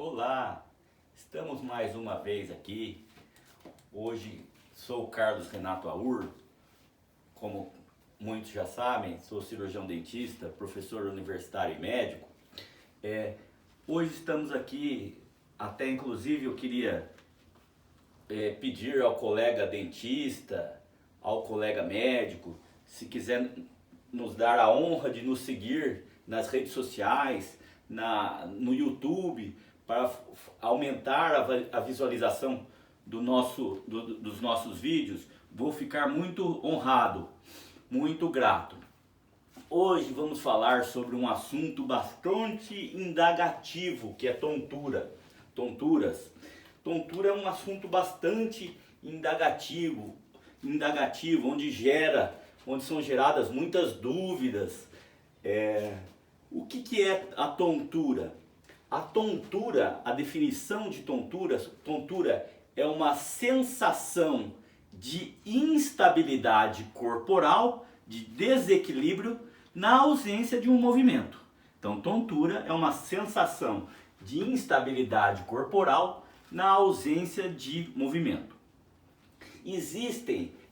Olá, estamos mais uma vez aqui. Hoje sou o Carlos Renato Aur, como muitos já sabem, sou cirurgião dentista, professor universitário e médico. Hoje estamos aqui, até inclusive eu queria pedir ao colega dentista, ao colega médico, se quiser nos dar a honra de nos seguir nas redes sociais, no YouTube, para aumentar a visualização dos nossos vídeos. Vou ficar muito honrado, muito grato. Hoje vamos falar sobre um assunto bastante indagativo, que é tontura. Tontura é um assunto bastante indagativo, onde são geradas muitas dúvidas. O que é a tontura? A tontura, a definição de tontura é uma sensação de instabilidade corporal, de desequilíbrio na ausência de um movimento. Então, tontura é uma sensação de instabilidade corporal na ausência de movimento.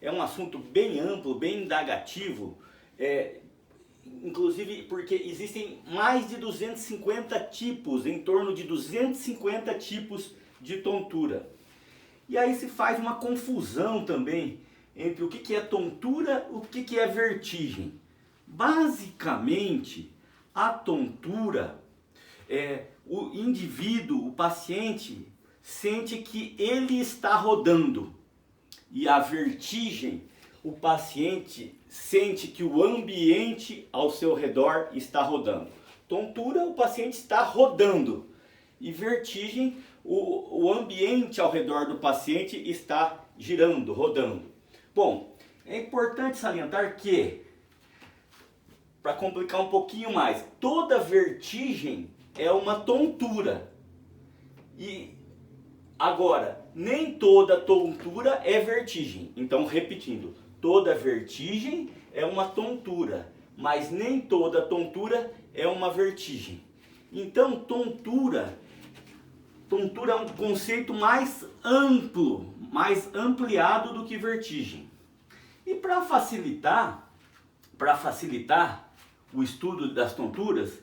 É um assunto bem amplo, bem indagativo, inclusive porque existem mais de 250 tipos, em torno de 250 tipos de tontura. E aí se faz uma confusão também entre o que é tontura e o que é vertigem. Basicamente, a tontura o indivíduo, o paciente, sente que ele está rodando. E a vertigem, o paciente sente que o ambiente ao seu redor está rodando. Tontura, o paciente está rodando. E vertigem, o ambiente ao redor do paciente está girando, rodando. Bom, é importante salientar que, para complicar um pouquinho mais, toda vertigem é uma tontura. E agora, nem toda tontura é vertigem. Então, repetindo, toda vertigem é uma tontura, mas nem toda tontura é uma vertigem. Então, tontura é um conceito mais amplo, mais ampliado do que vertigem. E para facilitar o estudo das tonturas,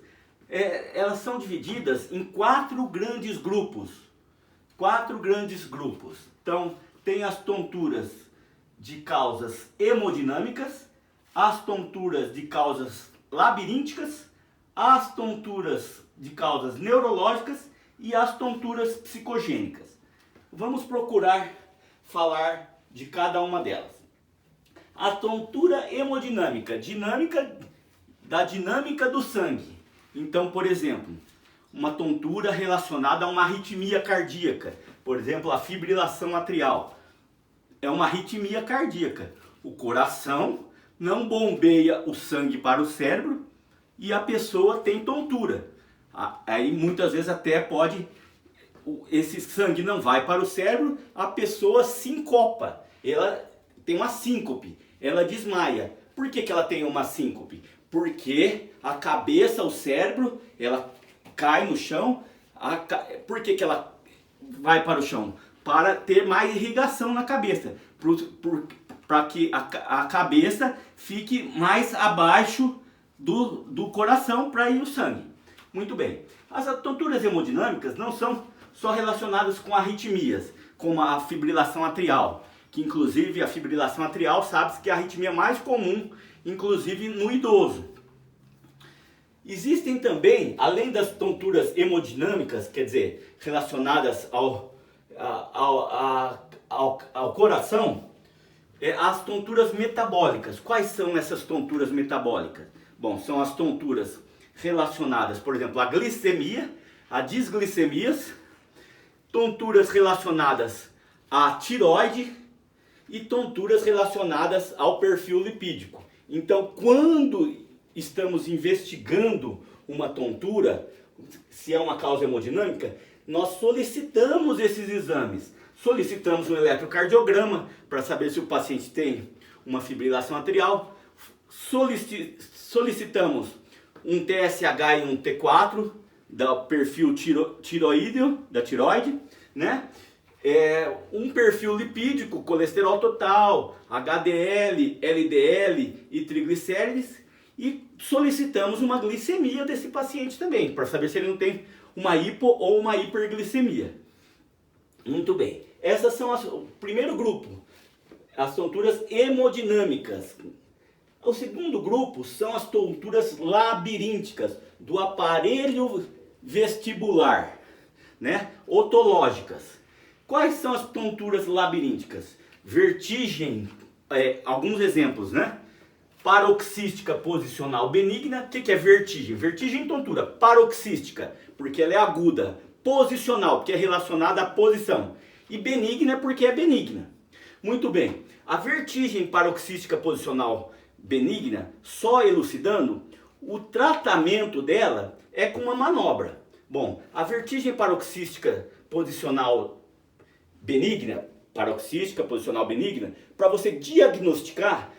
elas são divididas em quatro grandes grupos. Então, tem as tonturas de causas hemodinâmicas, as tonturas de causas labirínticas, as tonturas de causas neurológicas e as tonturas psicogênicas. Vamos procurar falar de cada uma delas. A tontura hemodinâmica, da dinâmica do sangue. Então, por exemplo, uma tontura relacionada a uma arritmia cardíaca, por exemplo, a fibrilação atrial. É uma arritmia cardíaca. O coração não bombeia o sangue para o cérebro e a pessoa tem tontura. Aí muitas vezes até esse sangue não vai para o cérebro, a pessoa sincopa. Ela tem uma síncope, ela desmaia. Por que ela tem uma síncope? Porque a cabeça, o cérebro, ela cai no chão. Por que ela vai para o chão? Para ter mais irrigação na cabeça, para que a cabeça fique mais abaixo do coração para ir o sangue. Muito bem. As tonturas hemodinâmicas não são só relacionadas com arritmias, como a fibrilação atrial, que inclusive a fibrilação atrial sabe-se que é a arritmia mais comum, inclusive no idoso. Existem também, além das tonturas hemodinâmicas, quer dizer, relacionadas ao coração, as tonturas metabólicas. Quais são essas tonturas metabólicas? Bom, são as tonturas relacionadas, por exemplo, à glicemia, a disglicemias, tonturas relacionadas à tireoide e tonturas relacionadas ao perfil lipídico. Então, quando estamos investigando uma tontura, se é uma causa hemodinâmica, nós solicitamos esses exames. Solicitamos um eletrocardiograma para saber se o paciente tem uma fibrilação atrial. Solicitamos um TSH e um T4, do perfil tiroídeo, da tiroide, né? Um perfil lipídico, colesterol total, HDL, LDL e triglicérides, e solicitamos uma glicemia desse paciente também, para saber se ele não tem uma hipo ou uma hiperglicemia. Muito bem, essas são o primeiro grupo, as tonturas hemodinâmicas. O segundo grupo são as tonturas labirínticas do aparelho vestibular, né? Otológicas. Quais são as tonturas labirínticas? Vertigem, alguns exemplos, né? Paroxística posicional benigna. O que é vertigem? Vertigem tontura paroxística, porque ela é aguda. Posicional, porque é relacionada à posição. E benigna, porque é benigna. Muito bem. A vertigem paroxística posicional benigna, só elucidando, o tratamento dela é com uma manobra. Bom, a vertigem paroxística posicional benigna, para você diagnosticar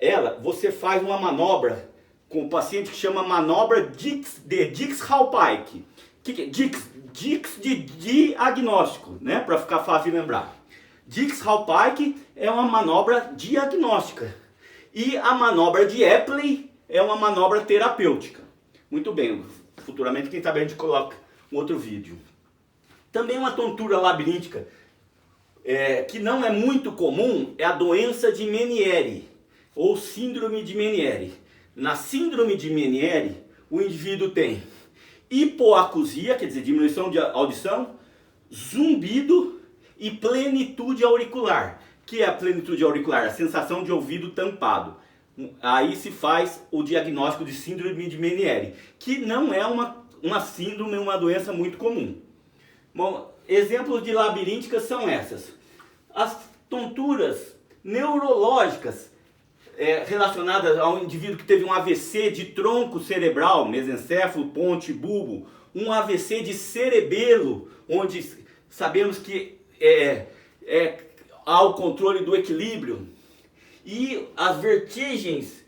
ela, você faz uma manobra com o paciente que chama manobra de Dix-Hallpike. Que é Dix? Dix de diagnóstico, né? Para ficar fácil de lembrar. Dix-Hallpike é uma manobra diagnóstica. E a manobra de Epley é uma manobra terapêutica. Muito bem, futuramente, quem sabe a gente coloca um outro vídeo. Também uma tontura labiríntica, que não é muito comum, é a doença de Meniere, ou síndrome de Meniere. Na síndrome de Meniere, o indivíduo tem hipoacusia, quer dizer, diminuição de audição, zumbido e plenitude auricular. Que é a plenitude auricular? A sensação de ouvido tampado. Aí se faz o diagnóstico de síndrome de Meniere, que não é uma síndrome, uma doença muito comum. Bom, exemplos de labirínticas são essas. As tonturas neurológicas relacionadas ao indivíduo que teve um AVC de tronco cerebral, mesencéfalo, ponte, bulbo, um AVC de cerebelo, onde sabemos que há o controle do equilíbrio, e as vertigens,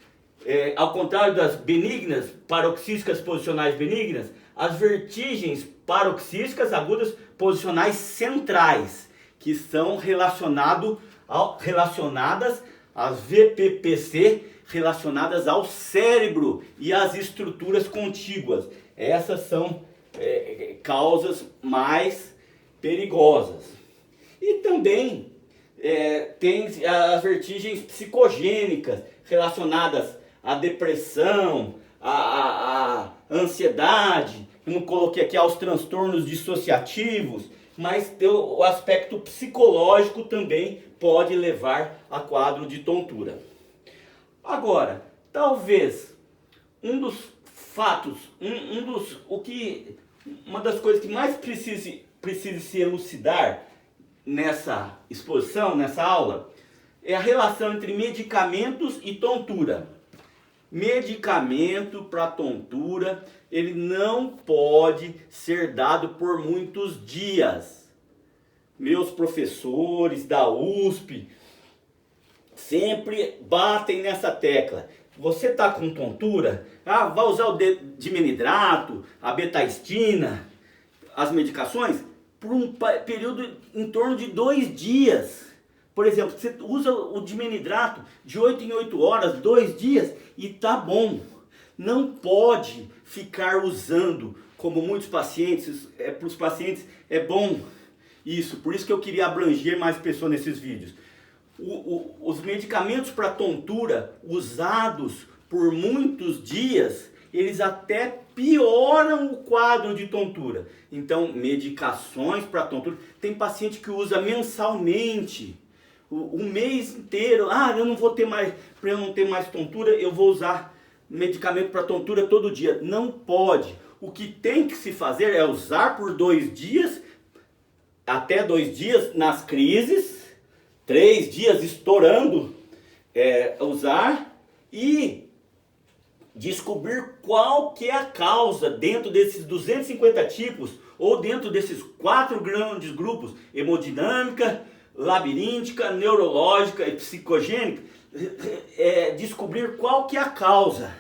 ao contrário das benignas, paroxísticas posicionais benignas, as vertigens paroxísticas agudas posicionais centrais, que são relacionadas às VPPC, relacionadas ao cérebro e às estruturas contíguas. Essas são causas mais perigosas. E também tem as vertigens psicogênicas, relacionadas à depressão, à ansiedade. Eu não coloquei aqui aos transtornos dissociativos, mas o aspecto psicológico também pode levar a quadro de tontura. Agora, talvez um dos fatos, uma das coisas que mais precise se elucidar nessa exposição, nessa aula, é a relação entre medicamentos e tontura. Medicamento para tontura, ele não pode ser dado por muitos dias. Meus professores da USP sempre batem nessa tecla. Você está com tontura? Vai usar o dimenidrato, a betaistina, as medicações, por um período em torno de 2 dias. Por exemplo, você usa o dimenidrato de 8 em 8 horas, 2 dias, e tá bom. Não pode ficar usando, como muitos pacientes, para os pacientes é bom isso. Por isso que eu queria abranger mais pessoas nesses vídeos. Os medicamentos para tontura usados por muitos dias, eles até pioram o quadro de tontura. Então, medicações para tontura, tem paciente que usa mensalmente, o mês inteiro. Eu não vou ter mais, para eu não ter mais tontura, eu vou usar medicamento para tontura todo dia. Não pode. O que tem que se fazer é usar por 2 dias, até 2 dias nas crises, 3 dias estourando, usar, e descobrir qual que é a causa dentro desses 250 tipos, ou dentro desses 4 grandes grupos: hemodinâmica, labiríntica, neurológica e psicogênica. Descobrir qual que é a causa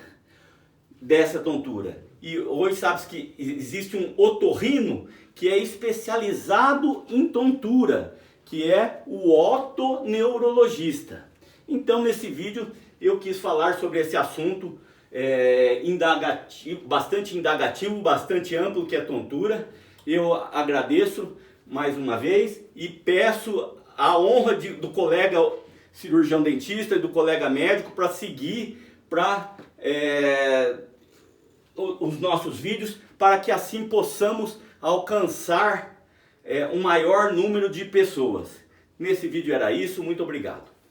dessa tontura. e hoje sabe que existe um otorrino que é especializado em tontura, que é o otoneurologista. Então nesse vídeo eu quis falar sobre esse assunto bastante indagativo, bastante amplo, que é tontura. Eu agradeço mais uma vez e peço a honra do colega cirurgião dentista e do colega médico para seguir os nossos vídeos, para que assim possamos alcançar um maior número de pessoas. Nesse vídeo era isso, muito obrigado.